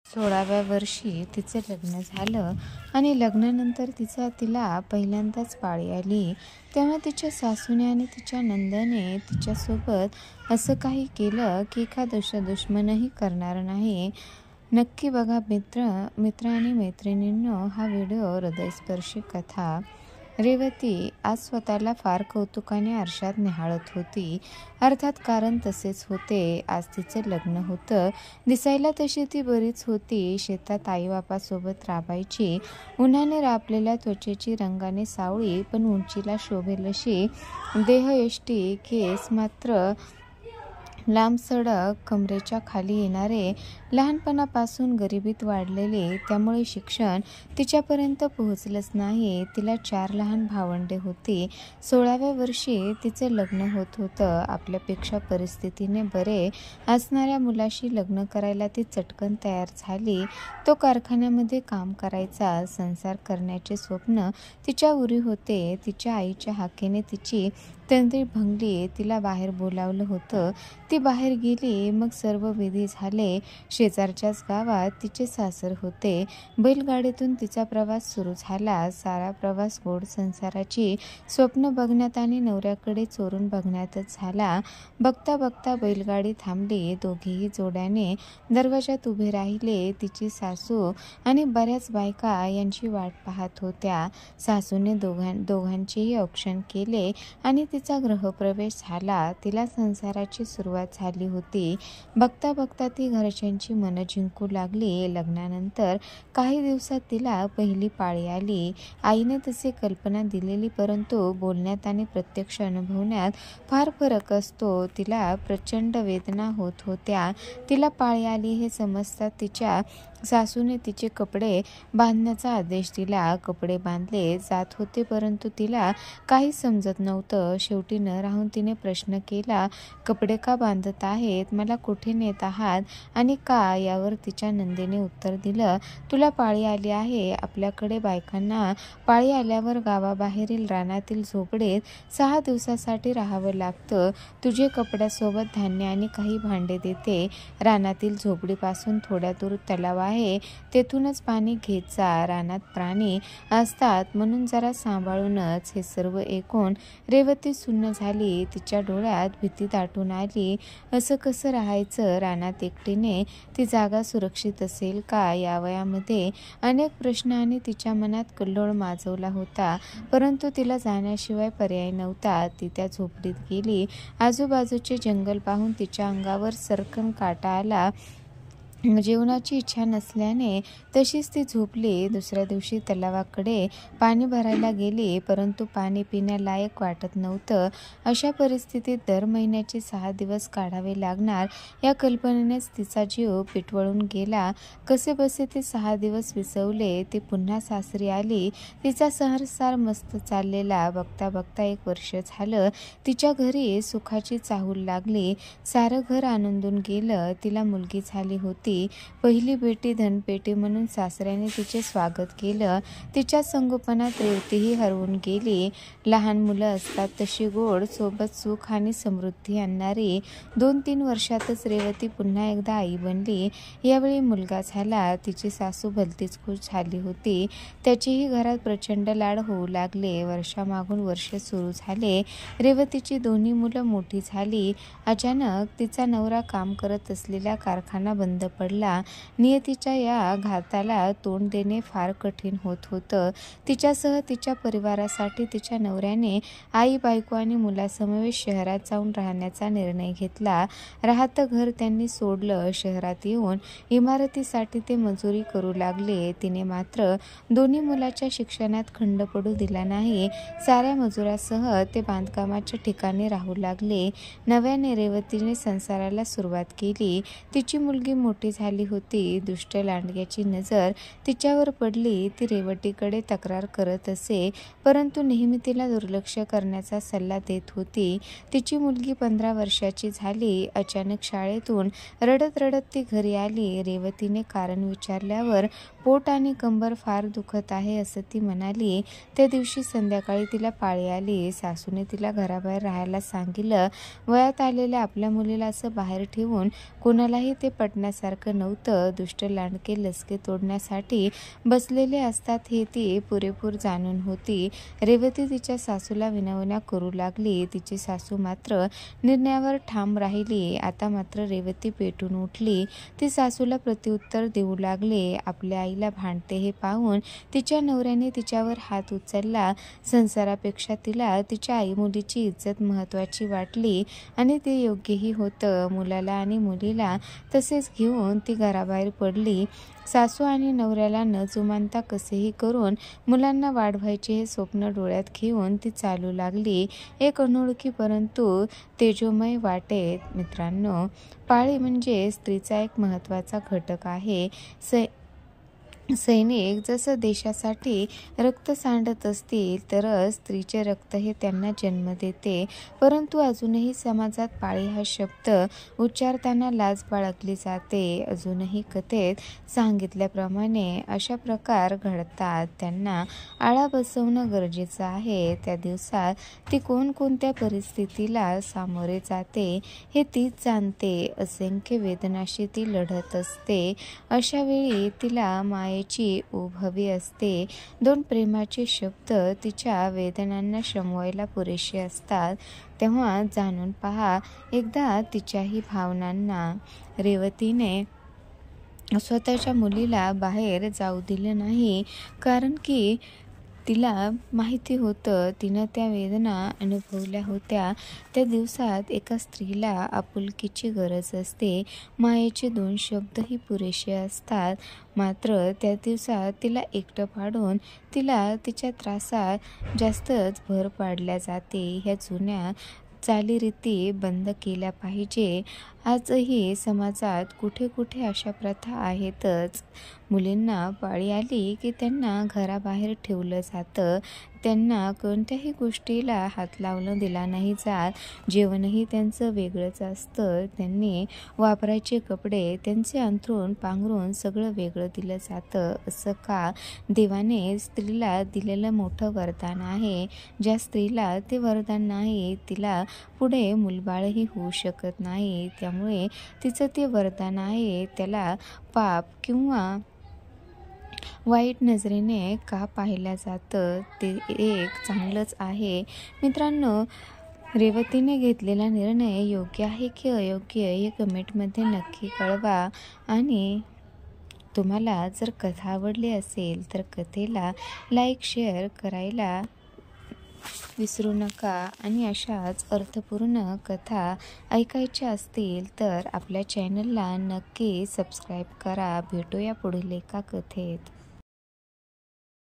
16व्या वर्षी तिचं लग्न झालं आणि लग्नानंतर तिला पहिल्यांदाच पाळी आली. तेव्हा तिच्या सासूने आणि तिच्या नंदने तिच्यासोबत असं काही केलं की एका दुश्मनही करणार नाही. नक्की बघा मित्र आणि मैत्रिणींनो हा व्हिडिओ हृदयस्पर्शी कथा. रेवती आज स्वतःला फार कौतुकाने आरशात निहाळत होती. अर्थात कारण तसेच होते. आज तिचं लग्न होतं. दिसायला तशी ती बरीच होती. शेतात आईबापासोबत राबायची. उन्हाने राबलेल्या त्वचेची रंगाने सावळी पण उंचीला शोभेल अशी देहयष्टी. केस मात्र लांबसडक, कमरेच्या खाली येणारे. लहानपणापासून गरिबीत वाढलेले, त्यामुळे शिक्षण तिच्यापर्यंत पोहोचलंच नाही. तिला 4 लहान भावंडे होती. 16व्या वर्षी तिचं लग्न होत होतं. आपल्यापेक्षा परिस्थितीने बरे असणाऱ्या मुलाशी लग्न करायला ती चटकन तयार झाली. तो कारखान्यामध्ये काम करायचा. संसार करण्याचे स्वप्न तिच्या उरी होते. तिच्या आईच्या हाकेने तिची तंद्री भंगली. तिला बाहेर बोलावलं होतं. ती बाहेर गेली. मग सर्व विधी झाले. शेजारच्याच गावात तिचे सासर होते. बैलगाडीतून तिचा प्रवास सुरू झाला. सारा प्रवास गोड संसाराची स्वप्न बघण्यात आणि नवऱ्याकडे चोरून बघण्यातच झाला. बघता बघता बैलगाडी थांबली. दोघेही जोड्याने दरवाजात उभे राहिले. तिची सासू आणि बऱ्याच बायका यांची वाट पाहत होत्या. सासूने दोघांचेही औक्षण केले आणि तिचा गृहप्रवेश झाला. तिला संसाराची सुरुवात झाली होती. बघता बघता ती घरच्यांची मनं जिंकू लागली. लग्नानंतर काही दिवसात तिला पहिली पाळी आली. आईने तशी कल्पना दिलेली, परंतु बोलण्यात आणि प्रत्यक्ष अनुभवण्यात फार फरक असतो. तिला प्रचंड वेदना होत होत्या. तिला पाळी आली हे समजतात तिच्या सासूने तिचे कपडे बांधण्याचा आदेश दिला. कपडे बांधले जात होते, परंतु तिला काही समजत नव्हतं. शेवटी न राहून तिने प्रश्न केला, कपडे का बांधत आहेत? मला कुठे नेत आहात आणि का? यावर तिच्या नंदेने उत्तर दिलं, तुला पाळी आली आहे. आपल्याकडे बायकांना पाळी आल्यावर गावाबाहेरील रानातील झोपडीत 6 दिवसासाठी राहावं लागतं. तुझे कपड्यासोबत धान्य आणि काही भांडे देते. रानातील झोपडीपासून थोड्या दूर तलाव आहे, तेथूनच पाणी घेत जा. रानात प्राणी असतात म्हणून जरा सांभाळूनच. हे सर्व ऐकून रेवती सुन्न झाली. तिच्या डोळ्यात भीती दाटून आली. असं कसं राहायचं रानात एकटीने? ती जागा सुरक्षित असेल का? या वयामध्ये अनेक प्रश्न आणि तिच्या मनात कल्लोळ माजवला होता, परंतु तिला जाण्याशिवाय पर्याय नव्हता. ती त्या झोपडीत गेली. आजूबाजूचे जंगल पाहून तिच्या अंगावर सरकन काटा आला. जेवणाची इच्छा नसल्याने तशीच ती झोपली. दुसऱ्या दिवशी तलावाकडे पाणी भरायला गेली, परंतु पाणी पिण्यालायक वाटत नव्हतं. अशा परिस्थितीत दर महिन्याचे 6 दिवस काढावे लागणार या कल्पनेनेच तिचा जीव पिटवळून गेला. कसेबसे ते 6 दिवस विसवले. ती पुन्हा सासरी आली. तिचा संसार मस्त चाललेला. बघता बघता 1 वर्ष झालं. तिच्या घरी सुखाची चाहूल लागली. सारं घर आनंदून गेलं. तिला मुलगी झाली होती. पहिली बेटी धनपेटी म्हणून सासऱ्याने तिचे स्वागत केलं. तिच्या संगोपनात रेवतीही हरवून गेली. लहान मुलं असतात तशी गोड, सोबत सुख आणि समृद्धी आणणारी. 2-3 वर्षातच रेवती पुन्हा एकदा आई बनली. यावेळी मुलगा झाला. तिची सासू भलतीच खुश झाली होती. त्याचेही घरात प्रचंड लाड होऊ लागले. वर्षामागून वर्ष सुरू झाले. रेवतीची दोन्ही मुलं मोठी झाली. अचानक तिचा नवरा काम करत असलेला कारखाना बंद पडला. नियतीच्या या घाताला तोंड देणे फार कठीण होत होतं. तिच्यासह तिच्या परिवारासाठी तिच्या नवऱ्याने आई, बायको आणि मुलासमवेत शहरात जाऊन राहण्याचा निर्णय घेतला. राहतं घर त्यांनी सोडलं. शहरात येऊन इमारतीसाठी ते मजुरी करू लागले. तिने मात्र दोन्ही मुलाच्या शिक्षणात खंड पडू दिला नाही. साऱ्या मजुरासह ते बांधकामाच्या ठिकाणी राहू लागले. नव्याने रेवतीने संसाराला सुरुवात केली. तिची मुलगी मोठी झाली होती. दुष्ट लांडग्याची नजर तिच्यावर पडली. ती रेवतीकडे तक्रार करत असे, परंतु नेहमी तिला दुर्लक्ष करण्याचा सल्ला देत होती. तिची मुलगी 15 वर्षाची झाली. अचानक शाळेतून रडत रडत ती घरी आली. रेवतीने कारण विचारल्यावर पोट आणि कंबर फार दुखत आहे असं ती म्हणाली. त्या दिवशी संध्याकाळी तिला पाळी आली. सासूने तिला घराबाहेर राहायला सांगितलं. वयात आलेल्या आपल्या मुलीला असं बाहेर ठेवून कोणालाही ते पटण्यासारखं सारखं नव्हतं. दुष्ट लांडके लसके तोडण्यासाठी बसलेले असतात हे ती पुरेपूर जाणून होती. रेवती तिच्या सासूला विनवण्या करू लागली. तिची सासू मात्र निर्णयावर ठाम राहिली. आता मात्र रेवती पेटून उठली. ती सासूला प्रत्युत्तर देऊ लागली. आपल्या आईला भांडते हे पाहून तिच्या नवऱ्याने तिच्यावर हात उचलला. संसारापेक्षा तिला तिच्या आई मुलीची इज्जत महत्त्वाची वाटली आणि ते योग्यही होतं. मुलाला आणि मुलीला तसेच घेऊन ती घराबाहेर पडली. सासू आणि नवऱ्याला न जुमानता कसेही करून मुलांना वाढवायचे हे स्वप्न डोळ्यात घेऊन ती चालू लागली. एक अनोळखी परंतु तेजोमय वाटेत. मित्रांनो, पाळी म्हणजे स्त्रीचा एक महत्त्वाचा घटक आहे. सैनिक जसं देशासाठी रक्त सांडत असतील तरच स्त्रीचे रक्त हे त्यांना जन्म देते. परंतु अजूनही समाजात पाळी हा शब्द उच्चारताना लाज बाळगली जाते. अजूनही कथेत सांगितल्याप्रमाणे अशा प्रकार घडतात. त्यांना आळा बसवणं गरजेचं आहे. त्या दिवसात ती कोणकोणत्या परिस्थितीला सामोरे जाते हे तीच जाणते. असंख्य वेदनाशी ती लढत असते. अशा वेळी तिला मायेची ऊब हवी असते. दोन प्रेमाचे शब्द तिच्या वेदनांना शमवायला पुरेसे असतात. तेव्हा जाणून पहा एकदा तिच्याही भावनांना. रेवतीने स्वतःच्या मुलीला बाहेर जाऊ दिलं नाही, कारण की तिला माहिती होतं तिनं त्या वेदना अनुभवल्या होत्या. त्या दिवसात एका स्त्रीला आपुलकीची गरज असते. मायेचे दोन शब्दही पुरेसे असतात. मात्र त्या दिवसात तिला एकटं पाडून तिला तिच्या त्रासात जास्तच भर पाडल्या जाते. ह्या जुन्या चालीरीती बंद केल्या पाहिजे. आजही समाजात कुठे कुठे अशा प्रथा आहेतच. मुलींना पाळी आली की त्यांना घराबाहेर ठेवलं जातं. त्यांना कोणत्याही गोष्टीला हात लावलं दिला नाही जात. जेवणही त्यांचं वेगळंच असतं. त्यांनी वापरायचे कपडे, त्यांचे अंथरूण पांघरूण सगळं वेगळं दिलं जातं. असं का? देवाने स्त्रीला दिलेलं मोठं वरदान आहे. ज्या स्त्रीला ते वरदान नाही तिला पुढे मुलबाळही होऊ शकत नाही. त्यामुळे तिचं ते वरदान आहे त्याला पाप किंवा वाईट नजरेने का पाहिलं जातं? ते एक चांगलंच आहे. मित्रांनो, रेवतीने घेतलेला निर्णय योग्य आहे की अयोग्य हे कमेंटमध्ये नक्की कळवा. आणि तुम्हाला जर कथा आवडली असेल तर कथेला लाईक शेअर करायला विसरू नका. आणि अशाच अर्थपूर्ण कथा ऐकायच्या असतील तर आपल्या चॅनलला नक्की सबस्क्राईब करा. भेटूया पुढील एका कथेत.